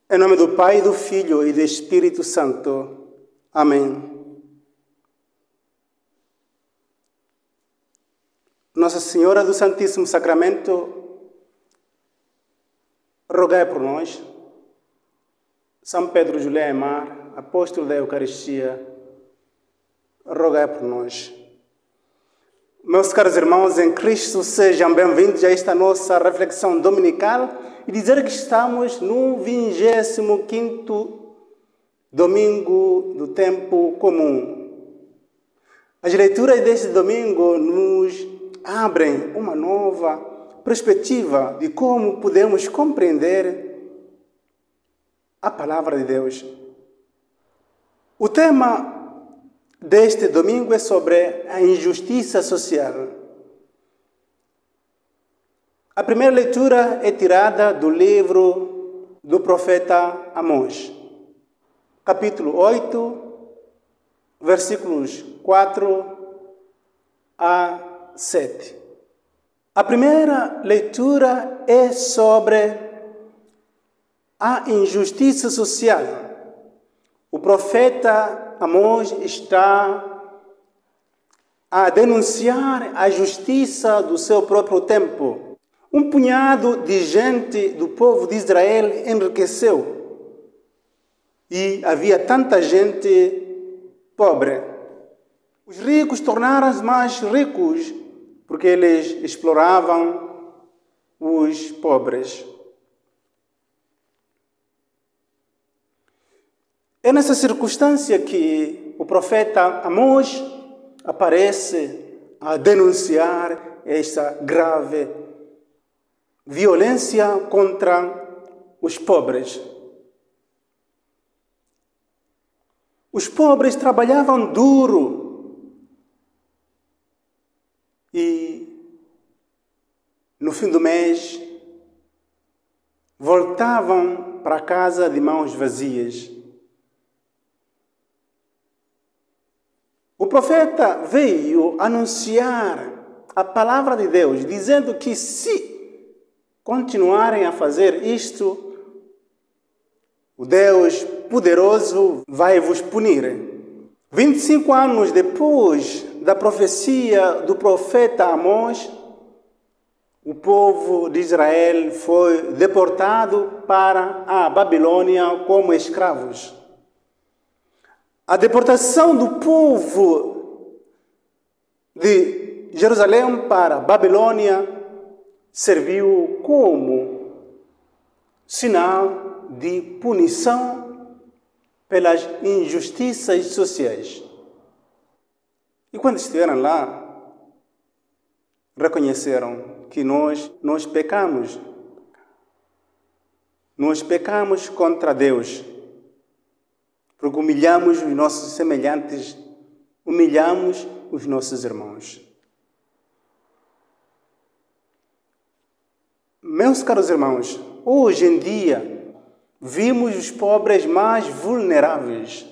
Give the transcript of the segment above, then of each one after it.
Em nome do Pai, do Filho e do Espírito Santo. Amém. Nossa Senhora do Santíssimo Sacramento, rogai por nós. São Pedro Julião Mar, apóstolo da Eucaristia, rogai por nós. Meus caros irmãos em Cristo, sejam bem-vindos a esta nossa reflexão dominical e dizer que estamos no 25º domingo do tempo comum. As leituras deste domingo nos abrem uma nova perspectiva de como podemos compreender a palavra de Deus. O tema deste domingo é sobre a injustiça social. A primeira leitura é tirada do livro do profeta Amós, capítulo 8, versículos 4 a 7. A primeira leitura é sobre a injustiça social. O profeta Amós está a denunciar a justiça do seu próprio tempo. Um punhado de gente do povo de Israel enriqueceu e havia tanta gente pobre. Os ricos tornaram-se mais ricos porque eles exploravam os pobres. É nessa circunstância que o profeta Amós aparece a denunciar esta grave violência contra os pobres. Os pobres trabalhavam duro e, no fim do mês, voltavam para casa de mãos vazias. O profeta veio anunciar a palavra de Deus, dizendo que se continuarem a fazer isto, o Deus poderoso vai vos punir. 25 anos depois da profecia do profeta Amós, o povo de Israel foi deportado para a Babilônia como escravos. A deportação do povo de Jerusalém para a Babilônia serviu como sinal de punição pelas injustiças sociais. E quando estiveram lá, reconheceram que nós pecamos. Nós pecamos contra Deus. Porque humilhamos os nossos semelhantes, humilhamos os nossos irmãos. Meus caros irmãos, hoje em dia, vimos os pobres mais vulneráveis,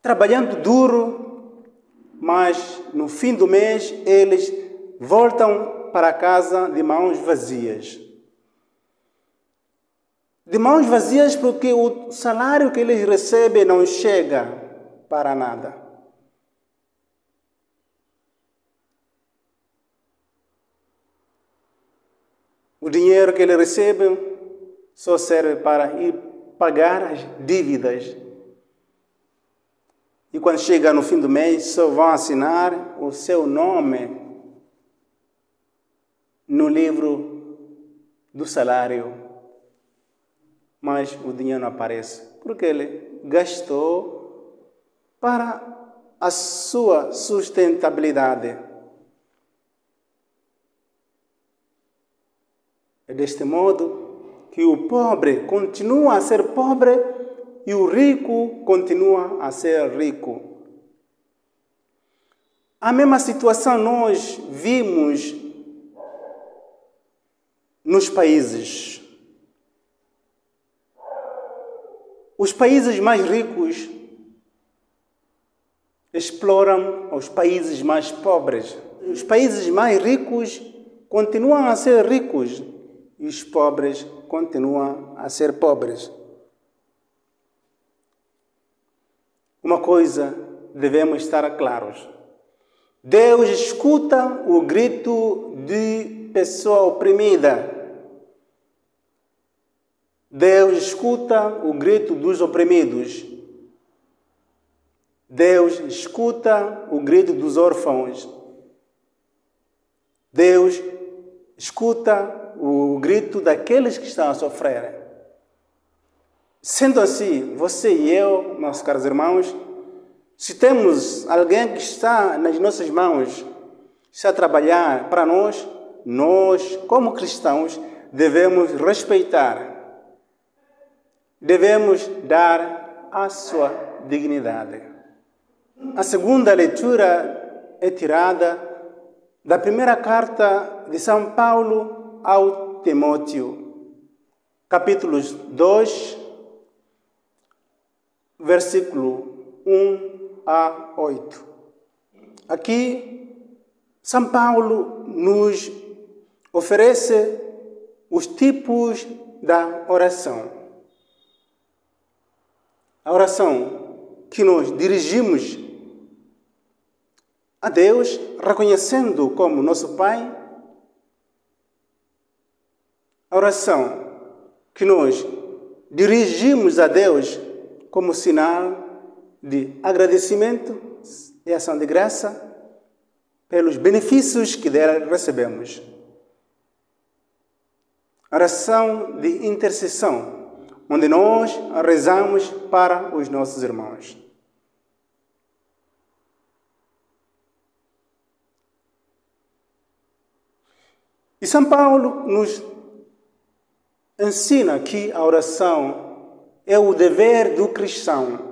trabalhando duro, mas no fim do mês eles voltam para casa de mãos vazias. De mãos vazias porque o salário que eles recebem não chega para nada. O dinheiro que eles recebem só serve para ir pagar as dívidas. E quando chega no fim do mês, só vão assinar o seu nome no livro do salário. Mas o dinheiro não aparece, porque ele gastou para a sua sustentabilidade. É deste modo que o pobre continua a ser pobre e o rico continua a ser rico. A mesma situação nós vimos nos países. Os países mais ricos exploram os países mais pobres. Os países mais ricos continuam a ser ricos e os pobres continuam a ser pobres. Uma coisa devemos estar claros: Deus escuta o grito de pessoa oprimida. Deus escuta o grito dos oprimidos. Deus escuta o grito dos órfãos. Deus escuta o grito daqueles que estão a sofrer. Sendo assim, você e eu, meus caros irmãos, se temos alguém que está nas nossas mãos, está a trabalhar para nós, como cristãos, devemos respeitar, devemos dar a sua dignidade. A segunda leitura é tirada da primeira carta de São Paulo ao Timóteo, capítulos 2, versículo 1 a 8. Aqui, São Paulo nos oferece os tipos da oração. A oração que nós dirigimos a Deus, reconhecendo como nosso Pai. A oração que nós dirigimos a Deus como sinal de agradecimento e ação de graça pelos benefícios que dela recebemos. A oração de intercessão, onde nós rezamos para os nossos irmãos. E São Paulo nos ensina que a oração é o dever do cristão.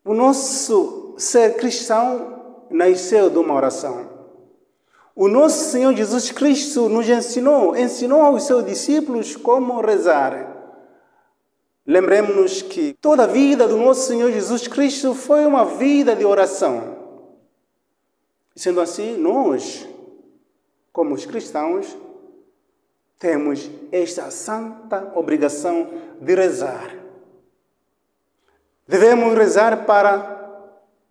O nosso ser cristão nasceu de uma oração. O nosso Senhor Jesus Cristo nos ensinou aos seus discípulos como rezar. Lembremos-nos que toda a vida do nosso Senhor Jesus Cristo foi uma vida de oração. Sendo assim, nós, como os cristãos, temos esta santa obrigação de rezar. Devemos rezar para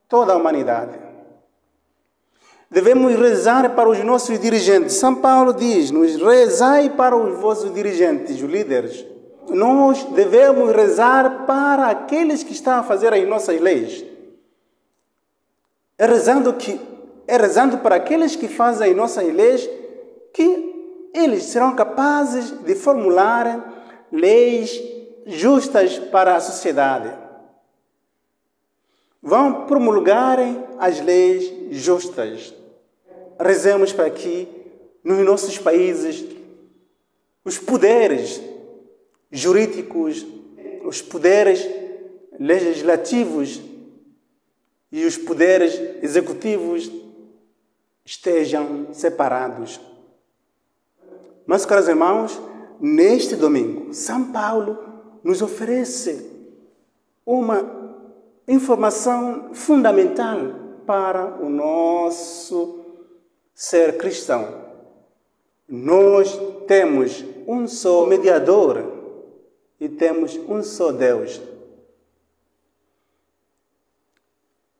toda a humanidade. Devemos rezar para os nossos dirigentes. São Paulo diz-nos: rezai para os vossos dirigentes, os líderes. Nós devemos rezar para aqueles que estão a fazer as nossas leis. É rezando para aqueles que fazem as nossas leis que eles serão capazes de formular leis justas para a sociedade. Vão promulgarem as leis justas. Rezemos para que, nos nossos países, os poderes jurídicos, os poderes legislativos e os poderes executivos estejam separados. Meus caros irmãos, neste domingo, São Paulo nos oferece uma informação fundamental para o nosso ser cristão. Nós temos um só mediador e temos um só Deus.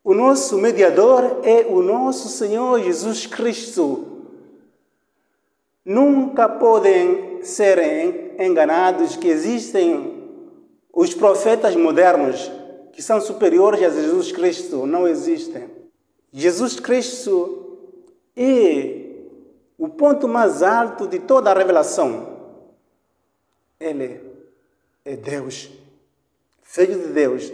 O nosso mediador é o nosso Senhor Jesus Cristo. Nunca podem ser enganados que existem os profetas modernos que são superiores a Jesus Cristo. Não existem. Jesus Cristo é o ponto mais alto de toda a revelação. Ele é Deus, Filho de Deus.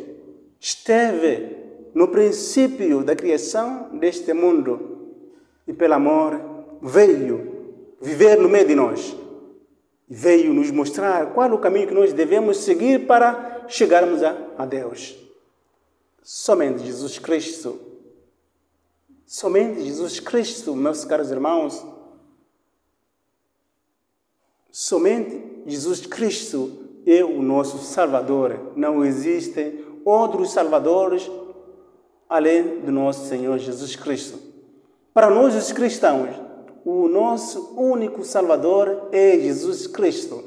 Esteve no princípio da criação deste mundo e, pelo amor, veio viver no meio de nós. E veio nos mostrar qual o caminho que nós devemos seguir para chegarmos a Deus. Somente Jesus Cristo. Somente Jesus Cristo, meus caros irmãos. Somente Jesus Cristo é o nosso Salvador. Não existem outros Salvadores além do nosso Senhor Jesus Cristo. Para nós, os cristãos, o nosso único Salvador é Jesus Cristo.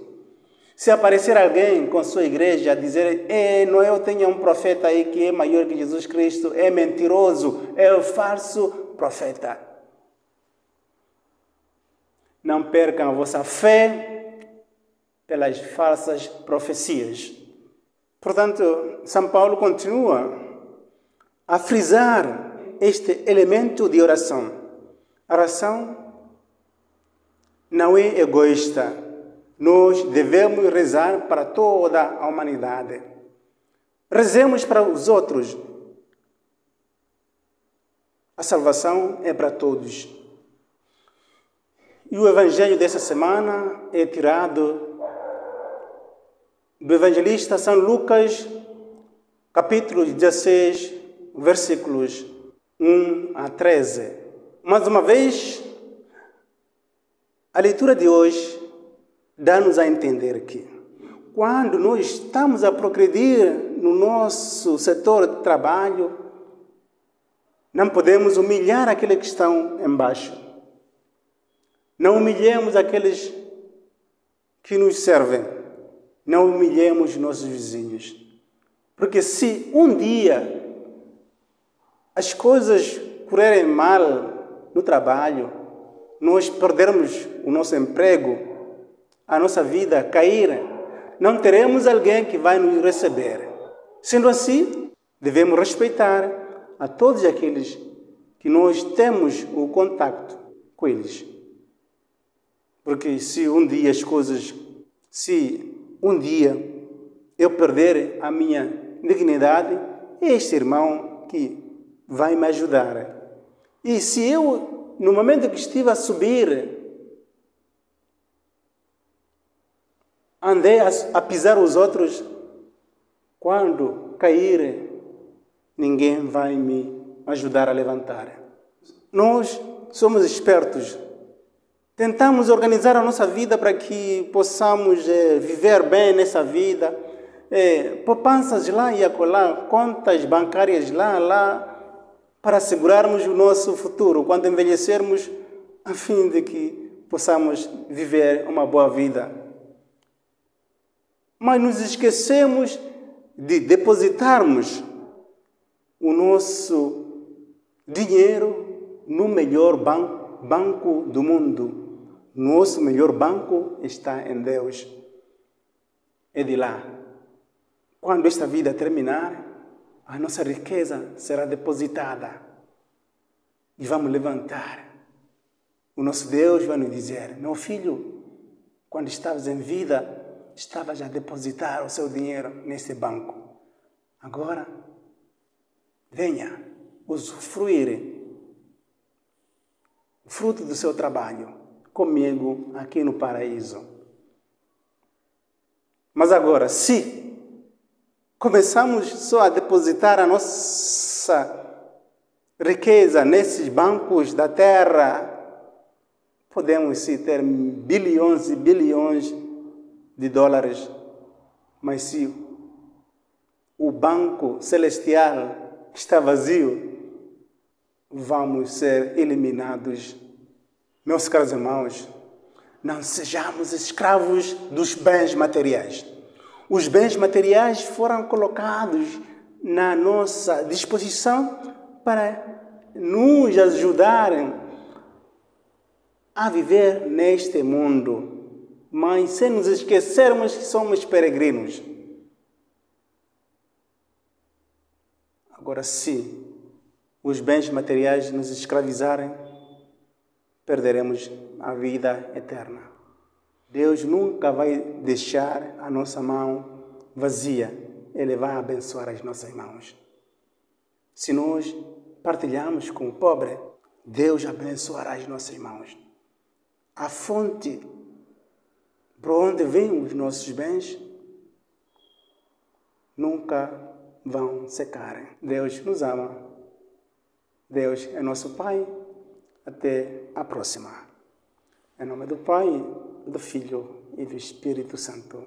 Se aparecer alguém com sua igreja a dizer, não, eu tenho um profeta aí que é maior que Jesus Cristo, é mentiroso, é o falso profeta. Não percam a vossa fé pelas falsas profecias. Portanto, São Paulo continua a frisar este elemento de oração. A oração não é egoísta. Nós devemos rezar para toda a humanidade. Rezemos para os outros. A salvação é para todos. E o evangelho dessa semana é tirado do evangelista São Lucas, capítulo 16, versículos 1 a 13. Mais uma vez, a leitura de hoje dá-nos a entender que, quando nós estamos a progredir no nosso setor de trabalho, não podemos humilhar aqueles que estão embaixo. Não humilhemos aqueles que nos servem. Não humilhemos nossos vizinhos. Porque se um dia as coisas correrem mal no trabalho, nós perdermos o nosso emprego, a nossa vida cair, não teremos alguém que vai nos receber. Sendo assim, devemos respeitar a todos aqueles que nós temos o contato com eles. Porque se um dia eu perder a minha dignidade, é este irmão que vai me ajudar. E se eu, no momento que estive a subir, andei a pisar os outros, quando cair, ninguém vai me ajudar a levantar. Nós somos espertos. Tentamos organizar a nossa vida para que possamos viver bem nessa vida. Poupanças lá e acolá, contas bancárias lá, para assegurarmos o nosso futuro, quando envelhecermos, a fim de que possamos viver uma boa vida. Mas nos esquecemos de depositarmos o nosso dinheiro no melhor banco do mundo. Nosso melhor banco está em Deus. É de lá. Quando esta vida terminar, a nossa riqueza será depositada. E vamos levantar. O nosso Deus vai nos dizer, meu filho, quando estavas em vida, estavas a depositar o seu dinheiro nesse banco. Agora, venha usufruir o fruto do seu trabalho comigo aqui no paraíso. Mas agora, se começamos só a depositar a nossa riqueza nesses bancos da terra, podemos sim ter bilhões e bilhões de dólares, mas se o banco celestial está vazio, vamos ser eliminados. Meus caros irmãos, não sejamos escravos dos bens materiais. Os bens materiais foram colocados na nossa disposição para nos ajudarem a viver neste mundo, mas sem nos esquecermos que somos peregrinos. Agora, se os bens materiais nos escravizarem, perderemos a vida eterna. Deus nunca vai deixar a nossa mão vazia. Ele vai abençoar as nossas mãos. Se nós partilharmos com o pobre, Deus abençoará as nossas mãos. A fonte para onde vêm os nossos bens nunca vão secar. Deus nos ama. Deus é nosso Pai. Até a próxima. Em nome do Pai, do Filho e do Espírito Santo.